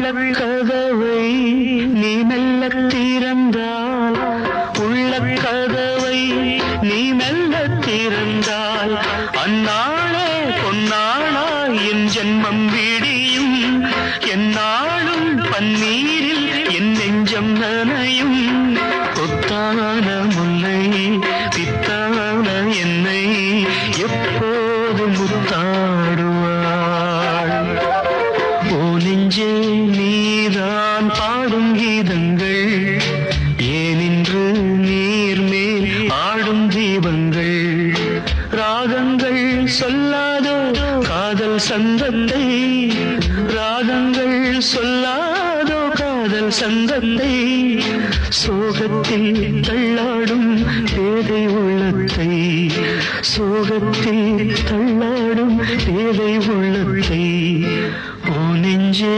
உள்ளக்கதவை நீ மெல்ல திறந்தால், உள்ளக்கதவை நீ மெல்ல திறந்தால், அந்நாளே பொன்னாளா என் ஜென்மம் விடியும். எந்நாளும் பன்னீரில் என் நெஞ்சம் நனையும். கொத்தான முல்லை பித்தான என்னை எப்போது முத்தாடுவாள்? ஓ நெஞ்சே நீதான் பாடும் கீதங்கள், ஏனின்று நீர்மேல் ஆடும் தீபங்கள். ராகங்கள் சொல்லாதோ காதல் சந்தத்தை, ராகங்கள் சொல்லாதோ காதல் சந்தத்தை. சோகத்தில் தள்ளாடும் பேதை உள்ளத்தை, சோகத்தில் தள்ளாடும் பேதை உள்ளத்தை. ஓ நெஞ்சே